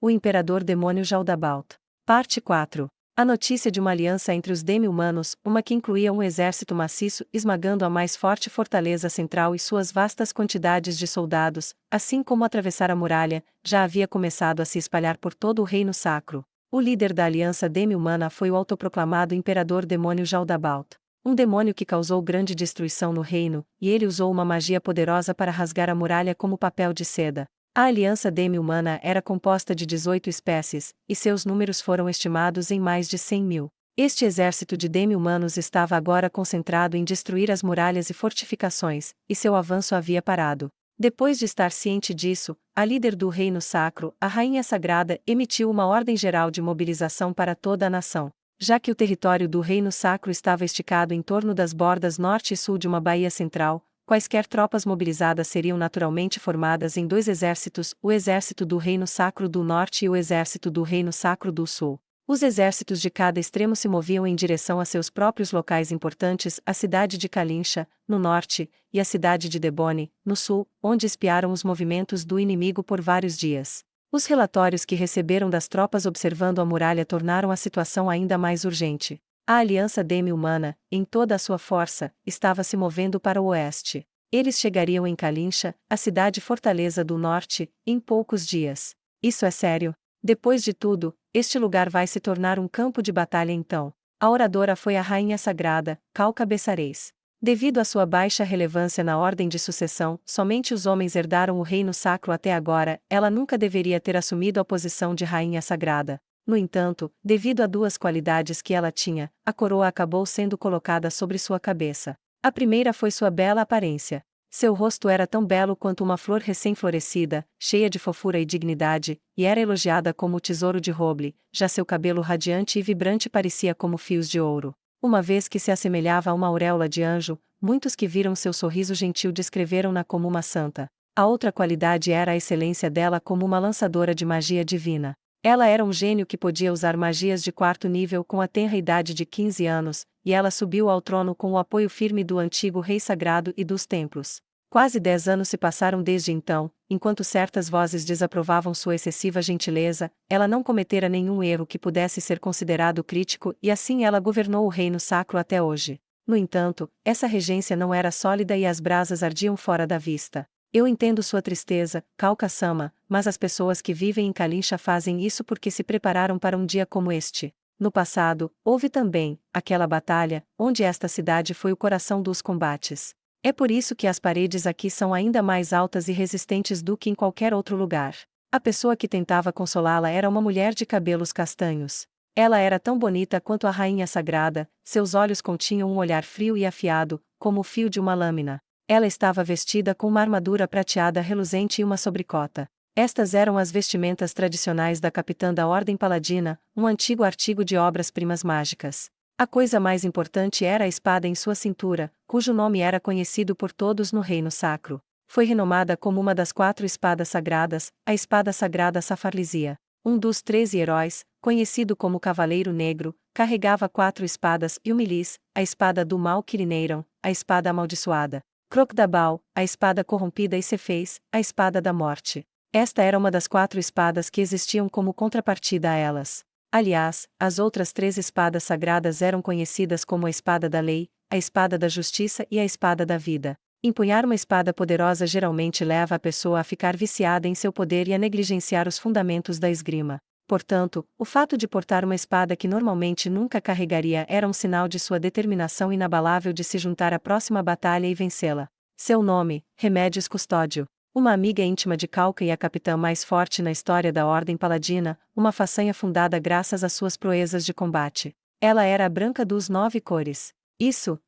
o Imperador Demônio Jaldabaoth. Parte 4. A notícia de uma aliança entre os demi-humanos, uma que incluía um exército maciço esmagando a mais forte fortaleza central e suas vastas quantidades de soldados, assim como atravessar a muralha, já havia começado a se espalhar por todo o reino sacro. O líder da aliança demi-humana foi o autoproclamado Imperador Demônio Jaldabaoth. Um demônio que causou grande destruição no reino, e ele usou uma magia poderosa para rasgar a muralha como papel de seda. A aliança demi-humana era composta de 18 espécies, e seus números foram estimados em mais de 100.000. Este exército de demi-humanos estava agora concentrado em destruir as muralhas e fortificações, e seu avanço havia parado. Depois de estar ciente disso, a líder do reino sacro, a Rainha Sagrada, emitiu uma ordem geral de mobilização para toda a nação. Já que o território do reino sacro estava esticado em torno das bordas norte e sul de uma baía central, quaisquer tropas mobilizadas seriam naturalmente formadas em dois exércitos, o exército do Reino Sacro do Norte e o exército do Reino Sacro do Sul. Os exércitos de cada extremo se moviam em direção a seus próprios locais importantes, a cidade de Kalincha, no norte, e a cidade de Debone, no sul, onde espiaram os movimentos do inimigo por vários dias. Os relatórios que receberam das tropas observando a muralha tornaram a situação ainda mais urgente. A aliança demi-humana, em toda a sua força, estava se movendo para o oeste. Eles chegariam em Kalincha, a cidade-fortaleza do norte, em poucos dias. Isso é sério? Depois de tudo, este lugar vai se tornar um campo de batalha então. A oradora foi a Rainha Sagrada, Calca Bessareis. Devido à sua baixa relevância na ordem de sucessão, somente os homens herdaram o reino sacro até agora, ela nunca deveria ter assumido a posição de Rainha Sagrada. No entanto, devido a duas qualidades que ela tinha, a coroa acabou sendo colocada sobre sua cabeça. A primeira foi sua bela aparência. Seu rosto era tão belo quanto uma flor recém-florescida, cheia de fofura e dignidade, e era elogiada como o tesouro de roble, já seu cabelo radiante e vibrante parecia como fios de ouro. Uma vez que se assemelhava a uma auréola de anjo, muitos que viram seu sorriso gentil descreveram-na como uma santa. A outra qualidade era a excelência dela como uma lançadora de magia divina. Ela era um gênio que podia usar magias de quarto nível com a tenra idade de 15 anos, e ela subiu ao trono com o apoio firme do antigo rei sagrado e dos templos. Quase 10 anos se passaram desde então, enquanto certas vozes desaprovavam sua excessiva gentileza, ela não cometera nenhum erro que pudesse ser considerado crítico e assim ela governou o reino sacro até hoje. No entanto, essa regência não era sólida e as brasas ardiam fora da vista. Eu entendo sua tristeza, Calca-sama, mas as pessoas que vivem em Kalincha fazem isso porque se prepararam para um dia como este. No passado, houve também aquela batalha, onde esta cidade foi o coração dos combates. É por isso que as paredes aqui são ainda mais altas e resistentes do que em qualquer outro lugar. A pessoa que tentava consolá-la era uma mulher de cabelos castanhos. Ela era tão bonita quanto a Rainha Sagrada, seus olhos continham um olhar frio e afiado, como o fio de uma lâmina. Ela estava vestida com uma armadura prateada reluzente e uma sobrecota. Estas eram as vestimentas tradicionais da capitã da Ordem Paladina, um antigo artigo de obras-primas mágicas. A coisa mais importante era a espada em sua cintura, cujo nome era conhecido por todos no Reino Sacro. Foi renomada como uma das 4 espadas sagradas, a espada sagrada Safarlisia. Um dos 13 heróis, conhecido como Cavaleiro Negro, carregava 4 espadas e o Milis, a espada do mal Kirineiron, a espada amaldiçoada. Crocdabal, a espada corrompida e Cefeis, a espada da morte. Esta era uma das 4 espadas que existiam como contrapartida a elas. Aliás, as outras 3 espadas sagradas eram conhecidas como a espada da lei, a espada da justiça e a espada da vida. Empunhar uma espada poderosa geralmente leva a pessoa a ficar viciada em seu poder e a negligenciar os fundamentos da esgrima. Portanto, o fato de portar uma espada que normalmente nunca carregaria era um sinal de sua determinação inabalável de se juntar à próxima batalha e vencê-la. Seu nome, Remédios Custódio. Uma amiga íntima de Calca e a capitã mais forte na história da Ordem Paladina, uma façanha fundada graças às suas proezas de combate. Ela era a branca dos 9 cores. Isso.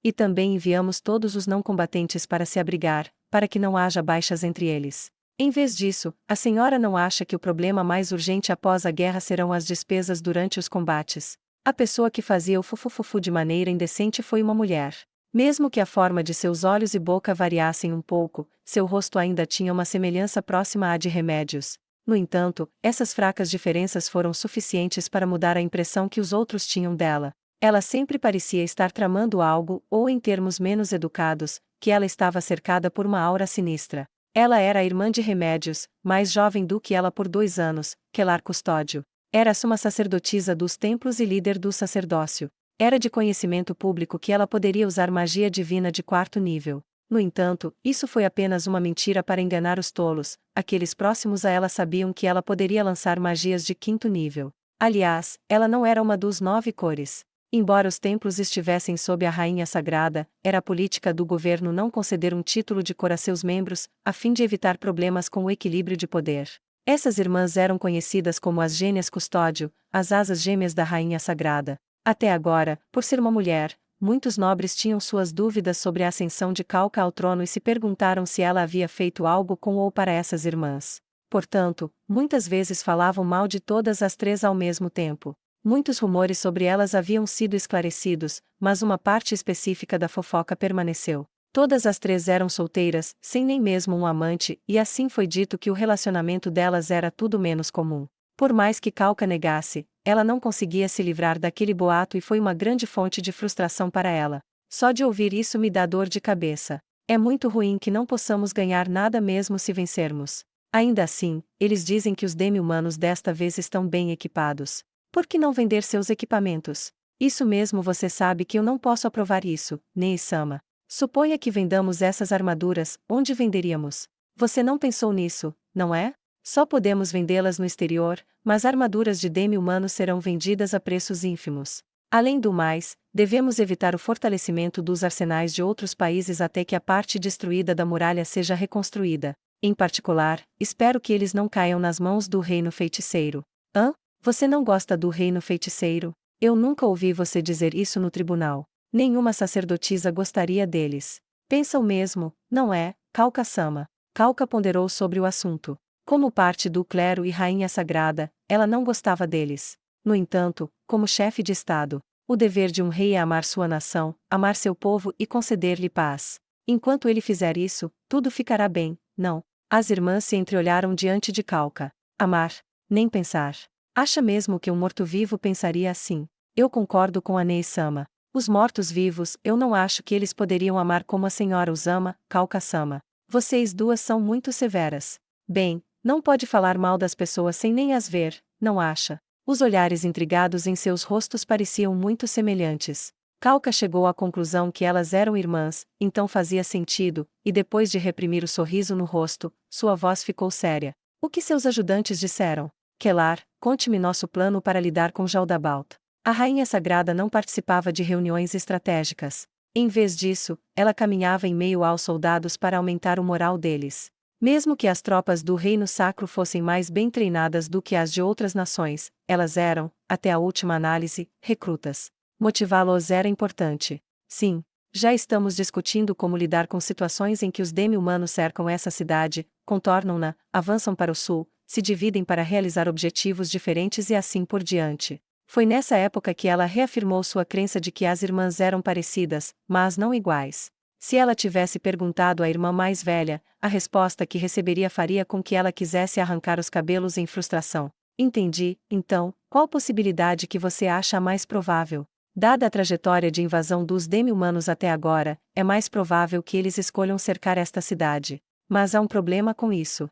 E também enviamos todos os não combatentes para se abrigar, para que não haja baixas entre eles. Em vez disso, a senhora não acha que o problema mais urgente após a guerra serão as despesas durante os combates? A pessoa que fazia o fufufufu de maneira indecente foi uma mulher. Mesmo que a forma de seus olhos e boca variassem um pouco, seu rosto ainda tinha uma semelhança próxima à de Remédios. No entanto, essas fracas diferenças foram suficientes para mudar a impressão que os outros tinham dela. Ela sempre parecia estar tramando algo, ou em termos menos educados, que ela estava cercada por uma aura sinistra. Ela era a irmã de Remédios, mais jovem do que ela por 2 anos, Quelar Custódio. Era suma sacerdotisa dos templos e líder do sacerdócio. Era de conhecimento público que ela poderia usar magia divina de 4º nível. No entanto, isso foi apenas uma mentira para enganar os tolos. Aqueles próximos a ela sabiam que ela poderia lançar magias de 5º nível. Aliás, ela não era uma dos 9 cores. Embora os templos estivessem sob a rainha sagrada, era a política do governo não conceder um título de cor a seus membros, a fim de evitar problemas com o equilíbrio de poder. Essas irmãs eram conhecidas como as gêmeas custódio, as asas gêmeas da rainha sagrada. Até agora, por ser uma mulher, muitos nobres tinham suas dúvidas sobre a ascensão de Calca ao trono e se perguntaram se ela havia feito algo com ou para essas irmãs. Portanto, muitas vezes falavam mal de todas as 3 ao mesmo tempo. Muitos rumores sobre elas haviam sido esclarecidos, mas uma parte específica da fofoca permaneceu. Todas as 3 eram solteiras, sem nem mesmo um amante, e assim foi dito que o relacionamento delas era tudo menos comum. Por mais que Calca negasse, ela não conseguia se livrar daquele boato e foi uma grande fonte de frustração para ela. Só de ouvir isso me dá dor de cabeça. É muito ruim que não possamos ganhar nada mesmo se vencermos. Ainda assim, eles dizem que os demi-humanos desta vez estão bem equipados. Por que não vender seus equipamentos? Isso mesmo, você sabe que eu não posso aprovar isso, Nei-sama. Suponha que vendamos essas armaduras, onde venderíamos? Você não pensou nisso, não é? Só podemos vendê-las no exterior, mas armaduras de demi-humanos serão vendidas a preços ínfimos. Além do mais, devemos evitar o fortalecimento dos arsenais de outros países até que a parte destruída da muralha seja reconstruída. Em particular, espero que eles não caiam nas mãos do reino feiticeiro. Hã? Você não gosta do reino feiticeiro? Eu nunca ouvi você dizer isso no tribunal. Nenhuma sacerdotisa gostaria deles. Pensa o mesmo, não é, Calca-sama? Calca ponderou sobre o assunto. Como parte do clero e rainha sagrada, ela não gostava deles. No entanto, como chefe de Estado, o dever de um rei é amar sua nação, amar seu povo e conceder-lhe paz. Enquanto ele fizer isso, tudo ficará bem, não? As irmãs se entreolharam diante de Calca. Amar? Nem pensar. Acha mesmo que um morto-vivo pensaria assim? Eu concordo com a Nei-sama. Os mortos-vivos, eu não acho que eles poderiam amar como a senhora os ama, Calca-sama. Vocês duas são muito severas. Bem, não pode falar mal das pessoas sem nem as ver, não acha? Os olhares intrigados em seus rostos pareciam muito semelhantes. Calca chegou à conclusão que elas eram irmãs, então fazia sentido, e depois de reprimir o sorriso no rosto, sua voz ficou séria. O que seus ajudantes disseram? Quelar, conte-me nosso plano para lidar com Jaldabaoth. A rainha sagrada não participava de reuniões estratégicas. Em vez disso, ela caminhava em meio aos soldados para aumentar o moral deles. Mesmo que as tropas do reino sacro fossem mais bem treinadas do que as de outras nações, elas eram, até a última análise, recrutas. Motivá-los era importante. Sim, já estamos discutindo como lidar com situações em que os demi-humanos cercam essa cidade, contornam-na, avançam para o sul, se dividem para realizar objetivos diferentes e assim por diante. Foi nessa época que ela reafirmou sua crença de que as irmãs eram parecidas, mas não iguais. Se ela tivesse perguntado à irmã mais velha, a resposta que receberia faria com que ela quisesse arrancar os cabelos em frustração. Entendi, então, qual possibilidade que você acha a mais provável? Dada a trajetória de invasão dos demi-humanos até agora, é mais provável que eles escolham cercar esta cidade. Mas há um problema com isso.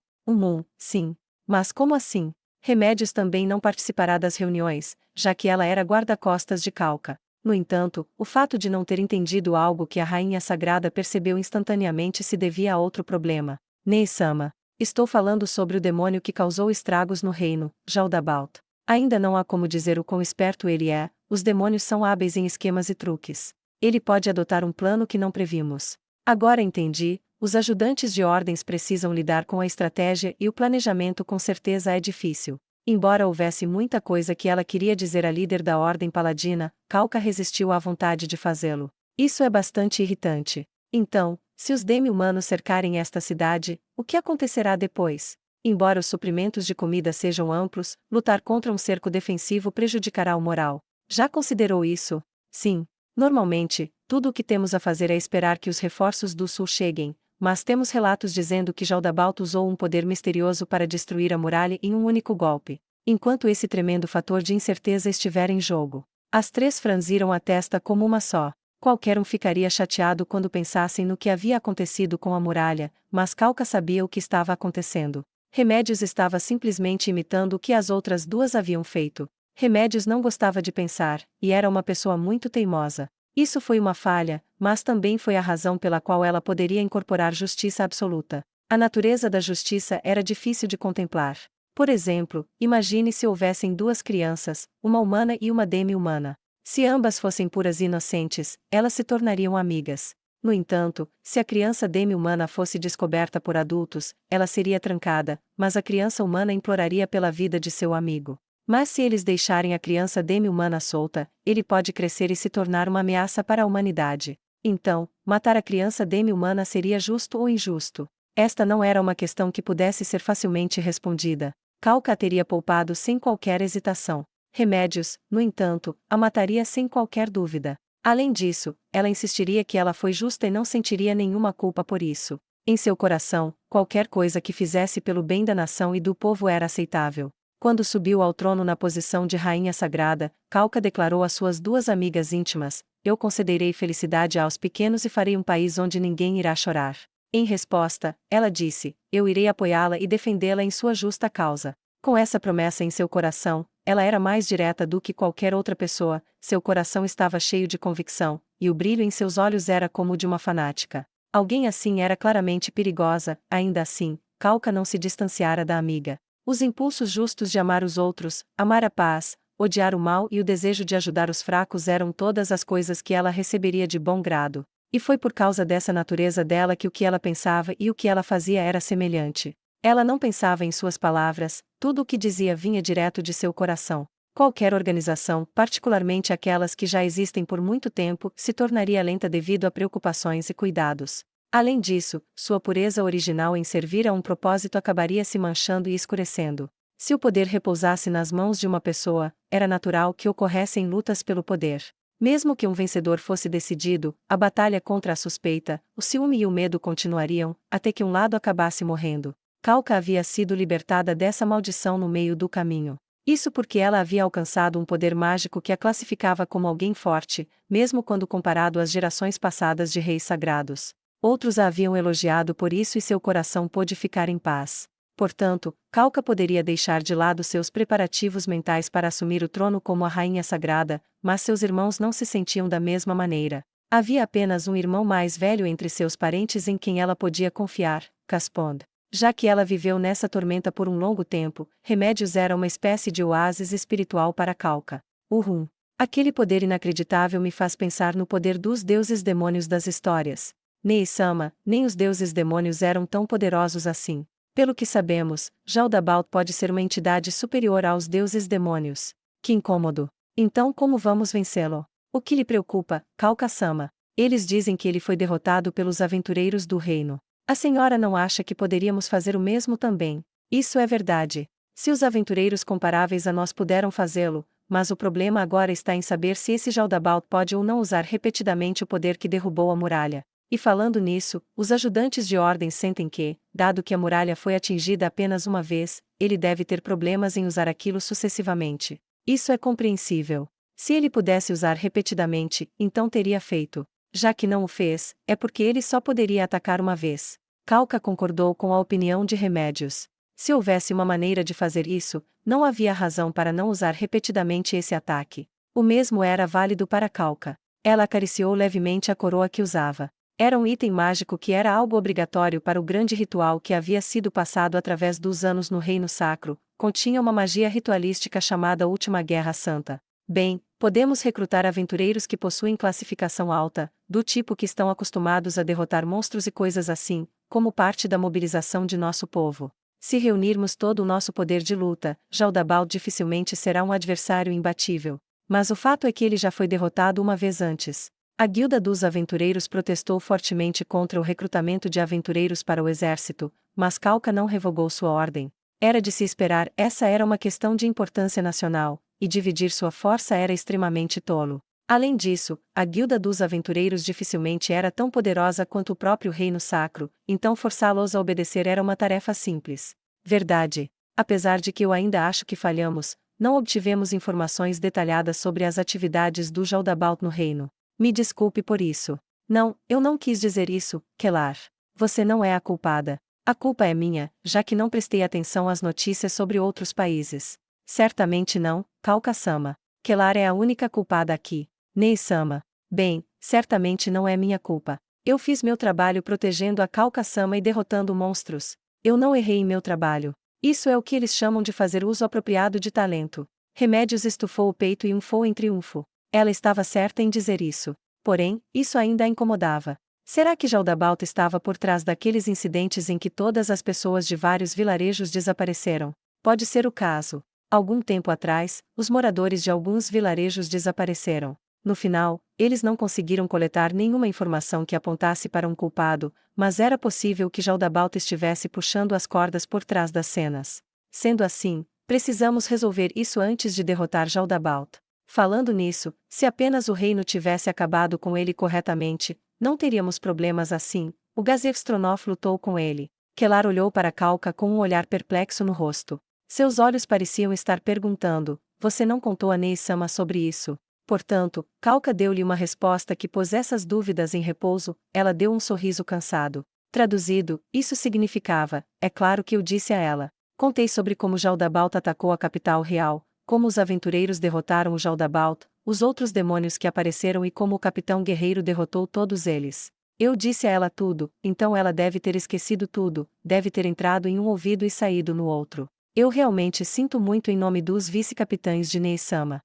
Sim. Mas como assim? Remédios também não participará das reuniões, já que ela era guarda-costas de Calca. No entanto, o fato de não ter entendido algo que a rainha sagrada percebeu instantaneamente se devia a outro problema. Nei-sama, estou falando sobre o demônio que causou estragos no reino, Jaldabaoth. Ainda não há como dizer o quão esperto ele é, os demônios são hábeis em esquemas e truques. Ele pode adotar um plano que não previmos. Agora entendi, os ajudantes de ordens precisam lidar com a estratégia e o planejamento com certeza é difícil. Embora houvesse muita coisa que ela queria dizer à líder da Ordem Paladina, Calca resistiu à vontade de fazê-lo. Isso é bastante irritante. Então, se os demi-humanos cercarem esta cidade, o que acontecerá depois? Embora os suprimentos de comida sejam amplos, lutar contra um cerco defensivo prejudicará o moral. Já considerou isso? Sim. Normalmente, tudo o que temos a fazer é esperar que os reforços do sul cheguem, mas temos relatos dizendo que Jaldabaoth usou um poder misterioso para destruir a muralha em um único golpe. Enquanto esse tremendo fator de incerteza estiver em jogo, as 3 franziram a testa como uma só. Qualquer um ficaria chateado quando pensassem no que havia acontecido com a muralha, mas Calca sabia o que estava acontecendo. Remédios estava simplesmente imitando o que as outras duas haviam feito. Remédios não gostava de pensar, e era uma pessoa muito teimosa. Isso foi uma falha, mas também foi a razão pela qual ela poderia incorporar justiça absoluta. A natureza da justiça era difícil de contemplar. Por exemplo, imagine se houvessem duas crianças, uma humana e uma demi-humana. Se ambas fossem puras e inocentes, elas se tornariam amigas. No entanto, se a criança demi-humana fosse descoberta por adultos, ela seria trancada, mas a criança humana imploraria pela vida de seu amigo. Mas se eles deixarem a criança demi-humana solta, ele pode crescer e se tornar uma ameaça para a humanidade. Então, matar a criança demi-humana seria justo ou injusto? Esta não era uma questão que pudesse ser facilmente respondida. Calca a teria poupado sem qualquer hesitação. Remédios, no entanto, a mataria sem qualquer dúvida. Além disso, ela insistiria que ela foi justa e não sentiria nenhuma culpa por isso. Em seu coração, qualquer coisa que fizesse pelo bem da nação e do povo era aceitável. Quando subiu ao trono na posição de rainha sagrada, Calca declarou às suas duas amigas íntimas: "Eu concederei felicidade aos pequenos e farei um país onde ninguém irá chorar." Em resposta, ela disse: "Eu irei apoiá-la e defendê-la em sua justa causa." Com essa promessa em seu coração, ela era mais direta do que qualquer outra pessoa, seu coração estava cheio de convicção, e o brilho em seus olhos era como o de uma fanática. Alguém assim era claramente perigosa, ainda assim, Calca não se distanciara da amiga. Os impulsos justos de amar os outros, amar a paz, odiar o mal e o desejo de ajudar os fracos eram todas as coisas que ela receberia de bom grado. E foi por causa dessa natureza dela que o que ela pensava e o que ela fazia era semelhante. Ela não pensava em suas palavras, tudo o que dizia vinha direto de seu coração. Qualquer organização, particularmente aquelas que já existem por muito tempo, se tornaria lenta devido a preocupações e cuidados. Além disso, sua pureza original em servir a um propósito acabaria se manchando e escurecendo. Se o poder repousasse nas mãos de uma pessoa, era natural que ocorressem lutas pelo poder. Mesmo que um vencedor fosse decidido, a batalha contra a suspeita, o ciúme e o medo continuariam, até que um lado acabasse morrendo. Calca havia sido libertada dessa maldição no meio do caminho. Isso porque ela havia alcançado um poder mágico que a classificava como alguém forte, mesmo quando comparado às gerações passadas de reis sagrados. Outros a haviam elogiado por isso e seu coração pôde ficar em paz. Portanto, Calca poderia deixar de lado seus preparativos mentais para assumir o trono como a rainha sagrada, mas seus irmãos não se sentiam da mesma maneira. Havia apenas um irmão mais velho entre seus parentes em quem ela podia confiar, Caspond. Já que ela viveu nessa tormenta por um longo tempo, Remédios era uma espécie de oásis espiritual para Calca. Uhum. Aquele poder inacreditável me faz pensar no poder dos deuses demônios das histórias. Nei-sama, nem os deuses demônios eram tão poderosos assim. Pelo que sabemos, Jaldabaoth pode ser uma entidade superior aos deuses demônios. Que incômodo. Então como vamos vencê-lo? O que lhe preocupa, Calca-sama? Eles dizem que ele foi derrotado pelos aventureiros do reino. A senhora não acha que poderíamos fazer o mesmo também? Isso é verdade. Se os aventureiros comparáveis a nós puderam fazê-lo, mas o problema agora está em saber se esse Jaldabaoth pode ou não usar repetidamente o poder que derrubou a muralha. E falando nisso, os ajudantes de ordem sentem que, dado que a muralha foi atingida apenas uma vez, ele deve ter problemas em usar aquilo sucessivamente. Isso é compreensível. Se ele pudesse usar repetidamente, então teria feito. Já que não o fez, é porque ele só poderia atacar uma vez. Calca concordou com a opinião de Remédios. Se houvesse uma maneira de fazer isso, não havia razão para não usar repetidamente esse ataque. O mesmo era válido para Calca. Ela acariciou levemente a coroa que usava. Era um item mágico que era algo obrigatório para o grande ritual que havia sido passado através dos anos no Reino Sacro. Continha uma magia ritualística chamada Última Guerra Santa. Bem, podemos recrutar aventureiros que possuem classificação alta, do tipo que estão acostumados a derrotar monstros e coisas assim, como parte da mobilização de nosso povo. Se reunirmos todo o nosso poder de luta, Jaldabaoth dificilmente será um adversário imbatível. Mas o fato é que ele já foi derrotado uma vez antes. A Guilda dos Aventureiros protestou fortemente contra o recrutamento de aventureiros para o exército, mas Calca não revogou sua ordem. Era de se esperar, essa era uma questão de importância nacional, e dividir sua força era extremamente tolo. Além disso, a Guilda dos Aventureiros dificilmente era tão poderosa quanto o próprio Reino Sacro, então forçá-los a obedecer era uma tarefa simples. Verdade. Apesar de que eu ainda acho que falhamos, não obtivemos informações detalhadas sobre as atividades do Jaldabaoth no reino. Me desculpe por isso. Não, eu não quis dizer isso, Kellar. Você não é a culpada. A culpa é minha, já que não prestei atenção às notícias sobre outros países. Certamente não, Kauka-sama. Kellar é a única culpada aqui. Nei-sama. Bem, certamente não é minha culpa. Eu fiz meu trabalho protegendo a Kauka-sama e derrotando monstros. Eu não errei em meu trabalho. Isso é o que eles chamam de fazer uso apropriado de talento. Remédios estufou o peito e umfou em triunfo. Ela estava certa em dizer isso. Porém, isso ainda a incomodava. Será que Jaldabaoth estava por trás daqueles incidentes em que todas as pessoas de vários vilarejos desapareceram? Pode ser o caso. Algum tempo atrás, os moradores de alguns vilarejos desapareceram. No final, eles não conseguiram coletar nenhuma informação que apontasse para um culpado, mas era possível que Jaldabaoth estivesse puxando as cordas por trás das cenas. Sendo assim, precisamos resolver isso antes de derrotar Jaldabaoth. Falando nisso, se apenas o reino tivesse acabado com ele corretamente, não teríamos problemas assim. O Gazev Stronov lutou com ele. Kellar olhou para Kauka com um olhar perplexo no rosto. Seus olhos pareciam estar perguntando: você não contou a Nei-sama sobre isso? Portanto, Kauka deu-lhe uma resposta que pôs essas dúvidas em repouso. Ela deu um sorriso cansado. Traduzido, isso significava: é claro que eu disse a ela. Contei sobre como Jaldabaoth atacou a capital real, como os aventureiros derrotaram o Jaldabaoth, os outros demônios que apareceram e como o capitão guerreiro derrotou todos eles. Eu disse a ela tudo, então ela deve ter esquecido tudo, deve ter entrado em um ouvido e saído no outro. Eu realmente sinto muito em nome dos vice-capitães de Nei-sama.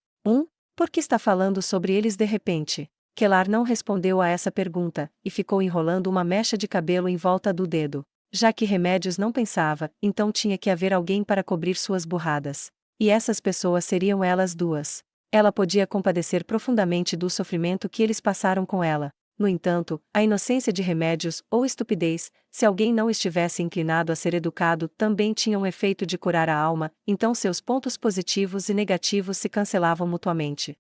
Por que está falando sobre eles de repente? Kellar não respondeu a essa pergunta, e ficou enrolando uma mecha de cabelo em volta do dedo. Já que Remédios não pensava, então tinha que haver alguém para cobrir suas burradas. E essas pessoas seriam elas duas. Ela podia compadecer profundamente do sofrimento que eles passaram com ela. No entanto, a inocência de Remédios, ou estupidez, se alguém não estivesse inclinado a ser educado, também tinha um efeito de curar a alma, então seus pontos positivos e negativos se cancelavam mutuamente.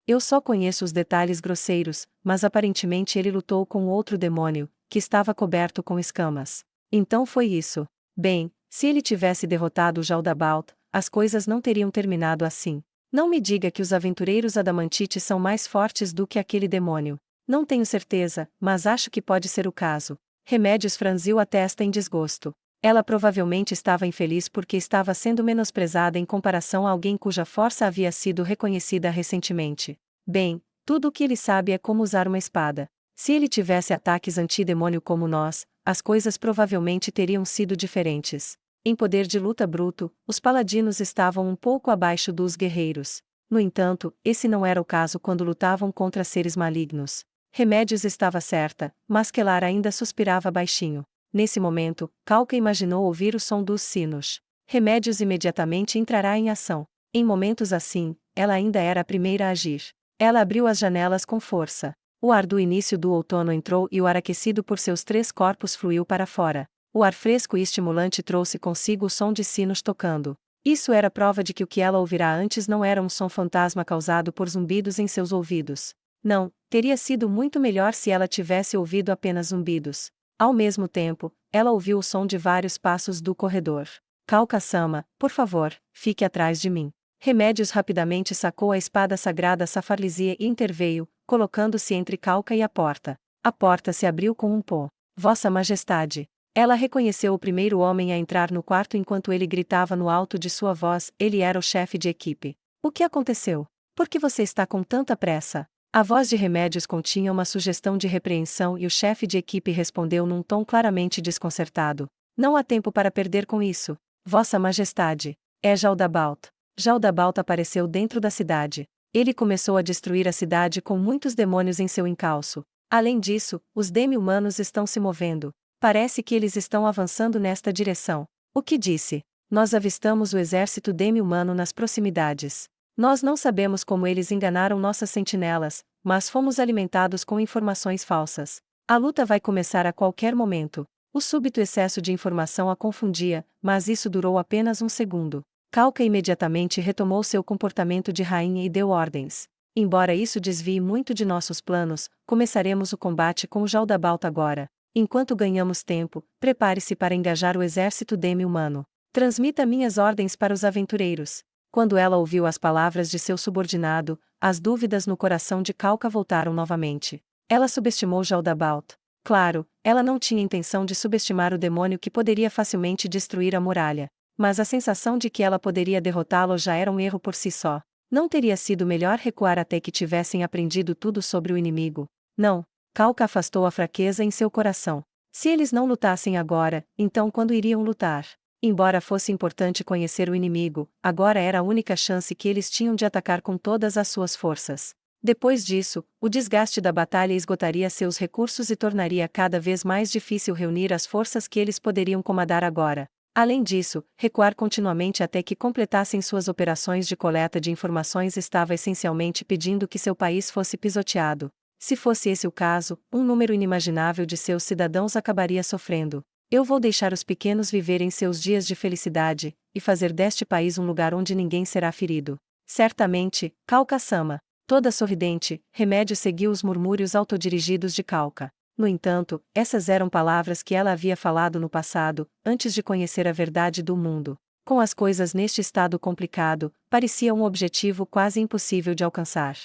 Eu só conheço os detalhes grosseiros, mas aparentemente ele lutou com outro demônio, que estava coberto com escamas. Então foi isso. Bem, se ele tivesse derrotado o Jaldabaoth, as coisas não teriam terminado assim. Não me diga que os aventureiros Adamantite são mais fortes do que aquele demônio. Não tenho certeza, mas acho que pode ser o caso. Remédios franziu a testa em desgosto. Ela provavelmente estava infeliz porque estava sendo menosprezada em comparação a alguém cuja força havia sido reconhecida recentemente. Bem, tudo o que ele sabe é como usar uma espada. Se ele tivesse ataques antidemônio como nós, as coisas provavelmente teriam sido diferentes. Em poder de luta bruto, os paladinos estavam um pouco abaixo dos guerreiros. No entanto, esse não era o caso quando lutavam contra seres malignos. Remédios estava certa, mas Kellar ainda suspirava baixinho. Nesse momento, Kauka imaginou ouvir o som dos sinos. Remédios imediatamente entrará em ação. Em momentos assim, ela ainda era a primeira a agir. Ela abriu as janelas com força. O ar do início do outono entrou e o ar aquecido por seus 3 corpos fluiu para fora. O ar fresco e estimulante trouxe consigo o som de sinos tocando. Isso era prova de que o que ela ouvirá antes não era um som fantasma causado por zumbidos em seus ouvidos. Não, teria sido muito melhor se ela tivesse ouvido apenas zumbidos. Ao mesmo tempo, ela ouviu o som de vários passos do corredor. Kauka-sama, por favor, fique atrás de mim. Remédios rapidamente sacou a espada sagrada Safarlisia e interveio, colocando-se entre Kauka e a porta. A porta se abriu com um pó. Vossa Majestade. Ela reconheceu o primeiro homem a entrar no quarto enquanto ele gritava no alto de sua voz, ele era o chefe de equipe. O que aconteceu? Por que você está com tanta pressa? A voz de Remédios continha uma sugestão de repreensão e o chefe de equipe respondeu num tom claramente desconcertado. Não há tempo para perder com isso. Vossa Majestade. É Jaldabaoth. Jaldabaoth apareceu dentro da cidade. Ele começou a destruir a cidade com muitos demônios em seu encalço. Além disso, os demi-humanos estão se movendo. Parece que eles estão avançando nesta direção. O que disse? Nós avistamos o exército demi-humano nas proximidades. Nós não sabemos como eles enganaram nossas sentinelas, mas fomos alimentados com informações falsas. A luta vai começar a qualquer momento. O súbito excesso de informação a confundia, mas isso durou apenas um segundo. Kauka imediatamente retomou seu comportamento de rainha e deu ordens. Embora isso desvie muito de nossos planos, começaremos o combate com o Jaldabaoth agora. Enquanto ganhamos tempo, prepare-se para engajar o exército demi-humano. Transmita minhas ordens para os aventureiros. Quando ela ouviu as palavras de seu subordinado, as dúvidas no coração de Calca voltaram novamente. Ela subestimou Jaldabaoth. Claro, ela não tinha intenção de subestimar o demônio que poderia facilmente destruir a muralha. Mas a sensação de que ela poderia derrotá-lo já era um erro por si só. Não teria sido melhor recuar até que tivessem aprendido tudo sobre o inimigo? Não. Calca afastou a fraqueza em seu coração. Se eles não lutassem agora, então quando iriam lutar? Embora fosse importante conhecer o inimigo, agora era a única chance que eles tinham de atacar com todas as suas forças. Depois disso, o desgaste da batalha esgotaria seus recursos e tornaria cada vez mais difícil reunir as forças que eles poderiam comandar agora. Além disso, recuar continuamente até que completassem suas operações de coleta de informações estava essencialmente pedindo que seu país fosse pisoteado. Se fosse esse o caso, um número inimaginável de seus cidadãos acabaria sofrendo. Eu vou deixar os pequenos viverem seus dias de felicidade, e fazer deste país um lugar onde ninguém será ferido. Certamente, Calca-sama. Toda sorridente, Remédio seguiu os murmúrios autodirigidos de Calca. No entanto, essas eram palavras que ela havia falado no passado, antes de conhecer a verdade do mundo. Com as coisas neste estado complicado, parecia um objetivo quase impossível de alcançar.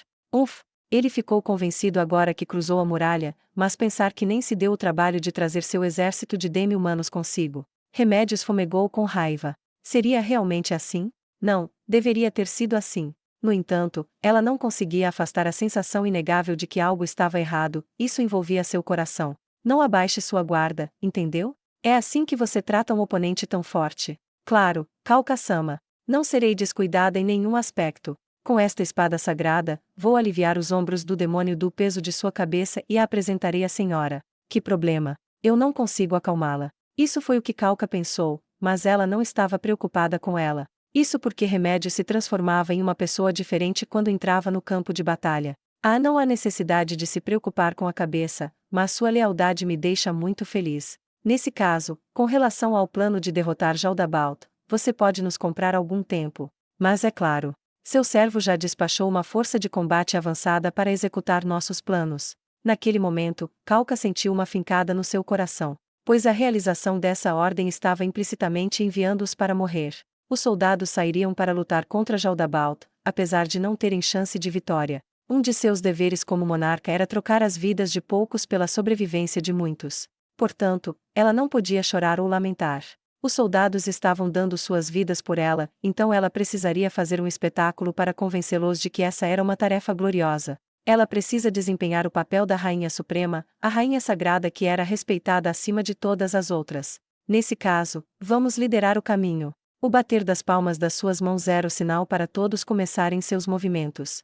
Ele ficou convencido agora que cruzou a muralha, mas pensar que nem se deu o trabalho de trazer seu exército de demi-humanos consigo. Remédios fumegou com raiva. Seria realmente assim? Não, deveria ter sido assim. No entanto, ela não conseguia afastar a sensação inegável de que algo estava errado, isso envolvia seu coração. Não abaixe sua guarda, entendeu? É assim que você trata um oponente tão forte. Claro, Calca-sama. Não serei descuidada em nenhum aspecto. Com esta espada sagrada, vou aliviar os ombros do demônio do peso de sua cabeça e a apresentarei à senhora. Que problema? Eu não consigo acalmá-la. Isso foi o que Calca pensou, mas ela não estava preocupada com ela. Isso porque Remédio se transformava em uma pessoa diferente quando entrava no campo de batalha. Não há necessidade de se preocupar com a cabeça, mas sua lealdade me deixa muito feliz. Nesse caso, com relação ao plano de derrotar Jaldabaoth, você pode nos comprar algum tempo. Mas é claro, seu servo já despachou uma força de combate avançada para executar nossos planos. Naquele momento, Calca sentiu uma fincada no seu coração, pois a realização dessa ordem estava implicitamente enviando-os para morrer. Os soldados sairiam para lutar contra Jaldabaoth, apesar de não terem chance de vitória. Um de seus deveres como monarca era trocar as vidas de poucos pela sobrevivência de muitos. Portanto, ela não podia chorar ou lamentar. Os soldados estavam dando suas vidas por ela, então ela precisaria fazer um espetáculo para convencê-los de que essa era uma tarefa gloriosa. Ela precisa desempenhar o papel da Rainha Suprema, a Rainha Sagrada que era respeitada acima de todas as outras. Nesse caso, vamos liderar o caminho. O bater das palmas das suas mãos era o sinal para todos começarem seus movimentos.